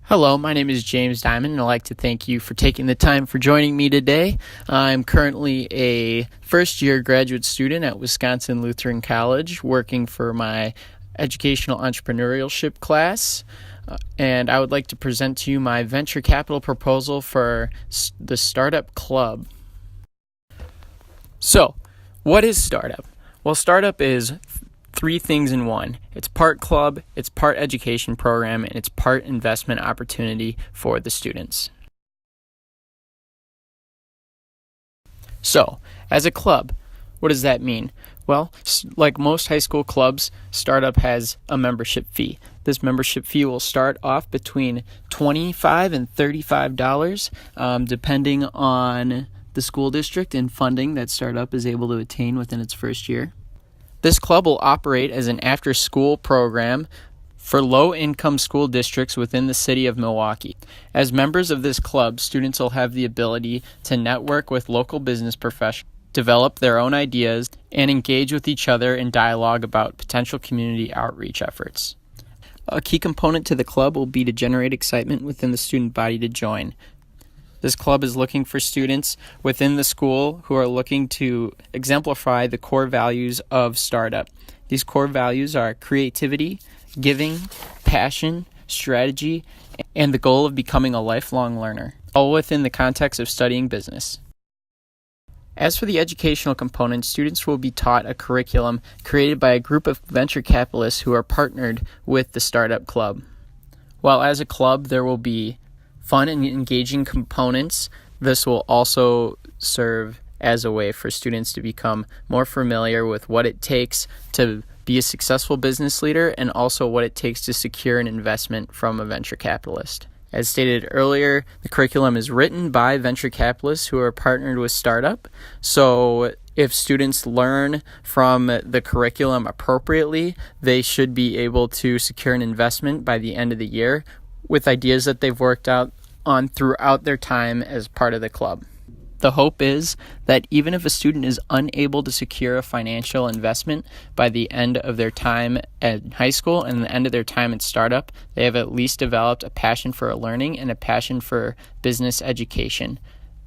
Hello, my name is James Diamond, and I'd like to thank you for taking the time for joining me today. I'm currently a first-year graduate student at Wisconsin Lutheran College, working for my educational entrepreneurship class, and I would like to present to you my venture capital proposal for the Startup Club. So, what is Startup? Well, Startup is three things in one. It's part club, it's part education program, and it's part investment opportunity for the students. So, as a club, what does that mean? Well, like most high school clubs, Startup has a membership fee. This membership fee will start off between $25 and $35, depending on the school district and funding that Startup is able to attain within its first year. This club will operate as an after-school program for low-income school districts within the city of Milwaukee. As members of this club, students will have the ability to network with local business professionals, develop their own ideas, and engage with each other in dialogue about potential community outreach efforts. A key component to the club will be to generate excitement within the student body to join. This club is looking for students within the school who are looking to exemplify the core values of Startup. These core values are creativity, giving, passion, strategy, and the goal of becoming a lifelong learner, all within the context of studying business. As for the educational component, students will be taught a curriculum created by a group of venture capitalists who are partnered with the Startup Club. While as a club, there will be fun and engaging components, this will also serve as a way for students to become more familiar with what it takes to be a successful business leader and also what it takes to secure an investment from a venture capitalist. As stated earlier, the curriculum is written by venture capitalists who are partnered with Startup. So if students learn from the curriculum appropriately, they should be able to secure an investment by the end of the year with ideas that they've worked out on throughout their time as part of the club. The hope is that even if a student is unable to secure a financial investment by the end of their time at high school and the end of their time at Startup, they have at least developed a passion for learning and a passion for business education.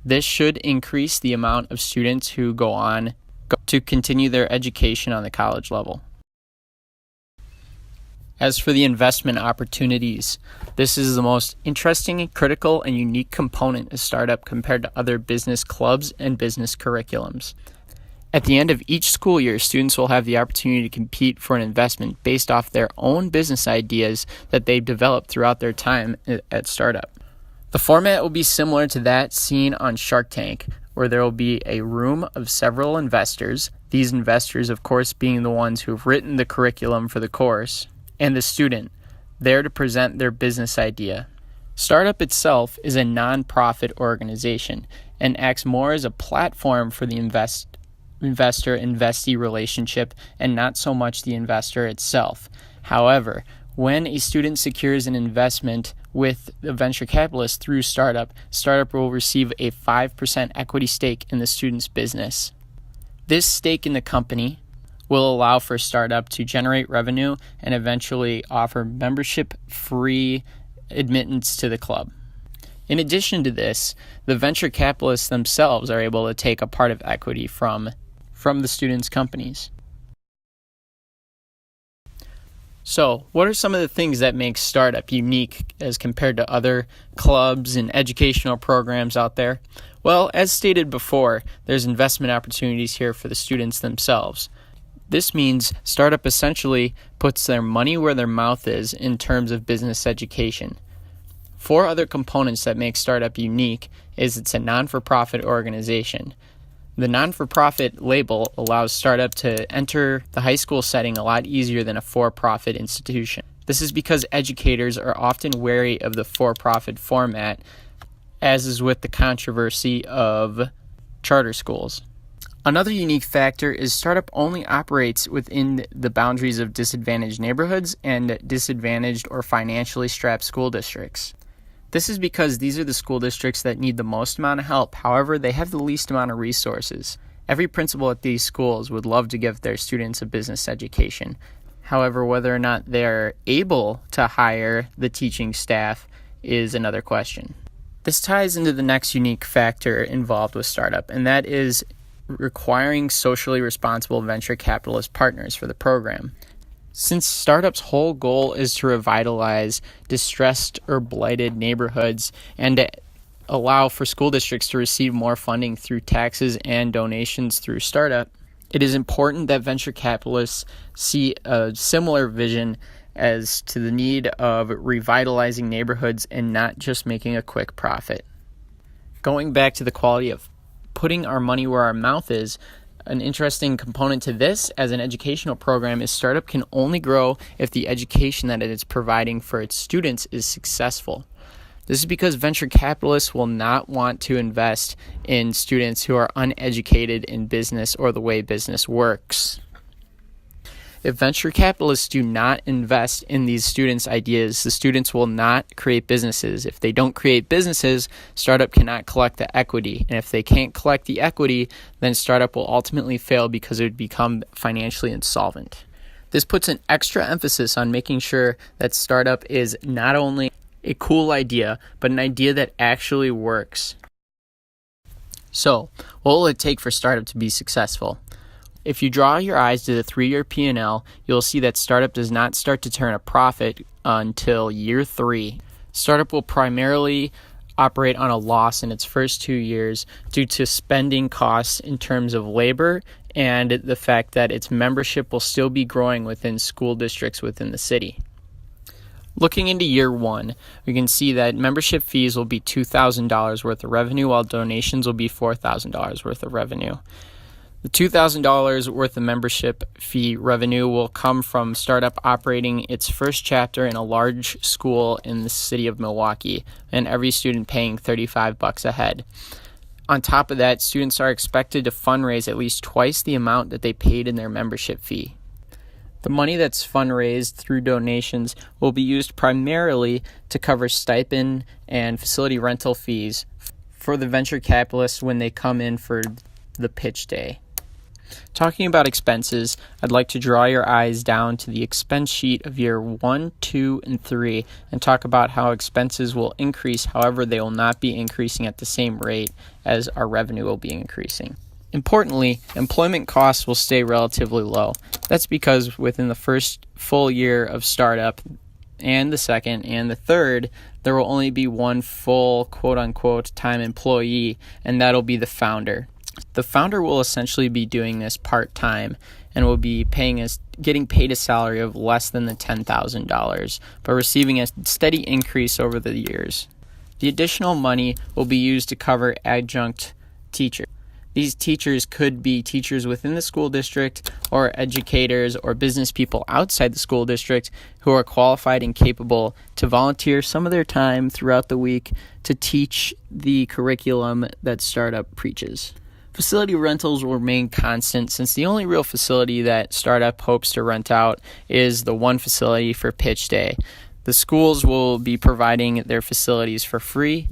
This should increase the amount of students who go on to continue their education on the college level. As for the investment opportunities, this is the most interesting, critical, and unique component of Startup compared to other business clubs and business curriculums. At the end of each school year, students will have the opportunity to compete for an investment based off their own business ideas that they've developed throughout their time at Startup. The format will be similar to that seen on Shark Tank, where there will be a room of several investors, these investors, of course, being the ones who have written the curriculum for the course, and the student, there to present their business idea. Startup itself is a non-profit organization and acts more as a platform for the investor-investee relationship and not so much the investor itself. However, when a student secures an investment with a venture capitalist through Startup, Startup will receive a 5% equity stake in the student's business. This stake in the company will allow for Startup to generate revenue and eventually offer membership-free admittance to the club. In addition to this, the venture capitalists themselves are able to take a part of equity from the students' companies. So, what are some of the things that make Startup unique as compared to other clubs and educational programs out there? Well, as stated before, there's investment opportunities here for the students themselves. This means Startup essentially puts their money where their mouth is in terms of business education. Four other components that make Startup unique is it's a non-for-profit organization. The non-for-profit label allows Startup to enter the high school setting a lot easier than a for-profit institution. This is because educators are often wary of the for-profit format, as is with the controversy of charter schools. Another unique factor is Startup only operates within the boundaries of disadvantaged neighborhoods and disadvantaged or financially strapped school districts. This is because these are the school districts that need the most amount of help. However, they have the least amount of resources. Every principal at these schools would love to give their students a business education. However, whether or not they're able to hire the teaching staff is another question. This ties into the next unique factor involved with startup, and that is requiring socially responsible venture capitalist partners for the program. Since startup's whole goal is to revitalize distressed or blighted neighborhoods and to allow for school districts to receive more funding through taxes and donations through startup, it is important that venture capitalists see a similar vision as to the need of revitalizing neighborhoods and not just making a quick profit. Going back to the quality of putting our money where our mouth is, an interesting component to this as an educational program is startup can only grow if the education that it is providing for its students is successful. This is because venture capitalists will not want to invest in students who are uneducated in business or the way business works. If venture capitalists do not invest in these students' ideas, the students will not create businesses. If they don't create businesses, startup cannot collect the equity. And if they can't collect the equity, then startup will ultimately fail because it would become financially insolvent. This puts an extra emphasis on making sure that startup is not only a cool idea, but an idea that actually works. So, what will it take for startup to be successful? If you draw your eyes to the 3-year P&L, you'll see that startup does not start to turn a profit until year 3. Startup will primarily operate on a loss in its first 2 years due to spending costs in terms of labor and the fact that its membership will still be growing within school districts within the city. Looking into year 1, we can see that membership fees will be $2,000 worth of revenue, while donations will be $4,000 worth of revenue. The $2,000 worth of membership fee revenue will come from startup operating its first chapter in a large school in the city of Milwaukee, and every student paying $35 a head. On top of that, students are expected to fundraise at least twice the amount that they paid in their membership fee. The money that's fundraised through donations will be used primarily to cover stipend and facility rental fees for the venture capitalists when they come in for the pitch day. Talking about expenses, I'd like to draw your eyes down to the expense sheet of year 1, 2, and 3 and talk about how expenses will increase. However, they will not be increasing at the same rate as our revenue will be increasing. Importantly, employment costs will stay relatively low. That's because within the first full year of startup and the second and the third, there will only be one full quote-unquote time employee, and that'll be the founder. The founder will essentially be doing this part-time and will be getting paid a salary of less than the $10,000, but receiving a steady increase over the years. The additional money will be used to cover adjunct teachers. These teachers could be teachers within the school district or educators or business people outside the school district who are qualified and capable to volunteer some of their time throughout the week to teach the curriculum that startup preaches. Facility rentals will remain constant since the only real facility that startup hopes to rent out is the one facility for pitch day. The schools will be providing their facilities for free,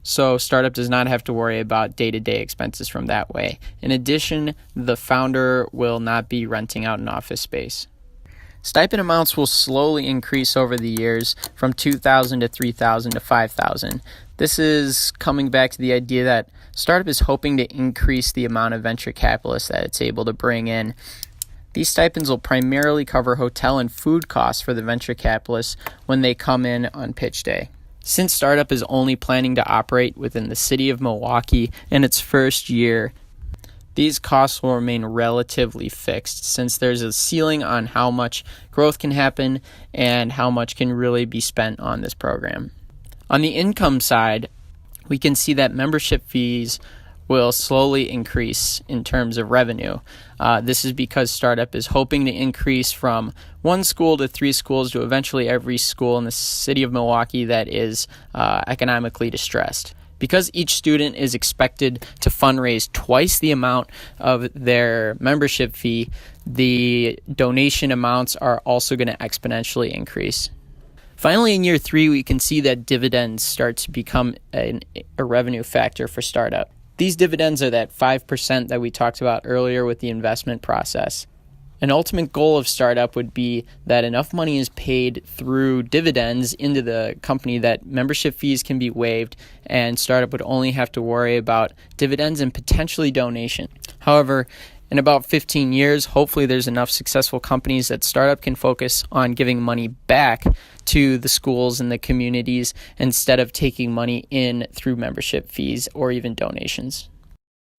so startup does not have to worry about day-to-day expenses from that way. In addition, the founder will not be renting out an office space. Stipend amounts will slowly increase over the years from $2,000 to $3,000 to $5,000. This is coming back to the idea that startup is hoping to increase the amount of venture capitalists that it's able to bring in. These stipends will primarily cover hotel and food costs for the venture capitalists when they come in on pitch day. Since startup is only planning to operate within the city of Milwaukee in its first year, these costs will remain relatively fixed since there's a ceiling on how much growth can happen and how much can really be spent on this program. On the income side, we can see that membership fees will slowly increase in terms of revenue. This is because startup is hoping to increase from 1 school to 3 schools to eventually every school in the city of Milwaukee that is economically distressed. Because each student is expected to fundraise twice the amount of their membership fee, the donation amounts are also going to exponentially increase. Finally, in year 3, we can see that dividends start to become a revenue factor for startup. These dividends are that 5% that we talked about earlier with the investment process. An ultimate goal of startup would be that enough money is paid through dividends into the company that membership fees can be waived, and startup would only have to worry about dividends and potentially donation. However, in about 15 years, hopefully there's enough successful companies that startup can focus on giving money back to the schools and the communities instead of taking money in through membership fees or even donations.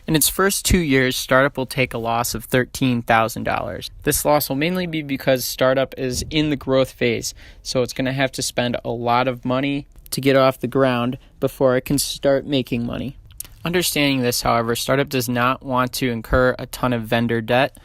In its first 2 years, startup will take a loss of $13,000. This loss will mainly be because startup is in the growth phase, so it's going to have to spend a lot of money to get off the ground before it can start making money. Understanding this, however, startup does not want to incur a ton of vendor debt,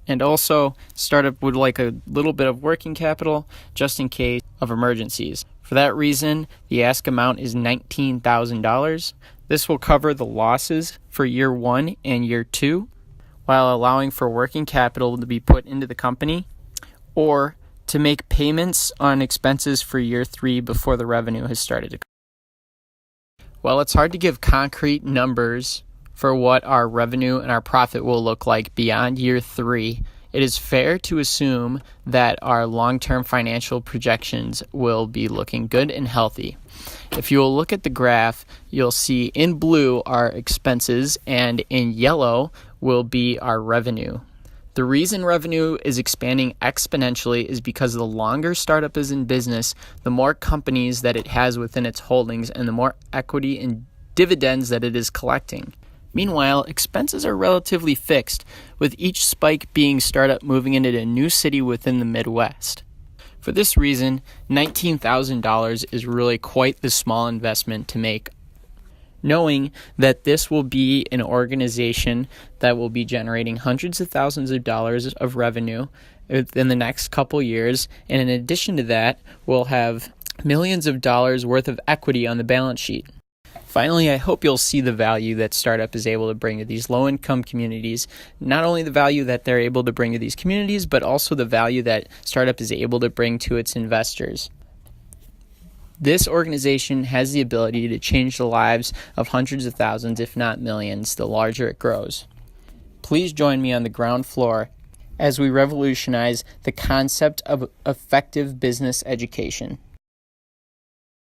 and also startup would like a little bit of working capital just in case of emergencies. For that reason, the ask amount is $19,000. This will cover the losses for year 1 and year 2, while allowing for working capital to be put into the company or to make payments on expenses for year 3 before the revenue has started to come. Well, it's hard to give concrete numbers for what our revenue and our profit will look like beyond year 3. It is fair to assume that our long-term financial projections will be looking good and healthy. If you will look at the graph, you'll see in blue our expenses and in yellow will be our revenue. The reason revenue is expanding exponentially is because the longer startup is in business, the more companies that it has within its holdings and the more equity and dividends that it is collecting. Meanwhile, expenses are relatively fixed, with each spike being startup moving into a new city within the Midwest. For this reason, $19,000 is really quite the small investment to make, knowing that this will be an organization that will be generating hundreds of thousands of dollars of revenue in the next couple years, and in addition to that, we'll have millions of dollars worth of equity on the balance sheet. Finally, I hope you'll see the value that startup is able to bring to these low-income communities. Not only the value that they're able to bring to these communities, but also the value that startup is able to bring to its investors. This organization has the ability to change the lives of hundreds of thousands, if not millions, the larger it grows. Please join me on the ground floor as we revolutionize the concept of effective business education.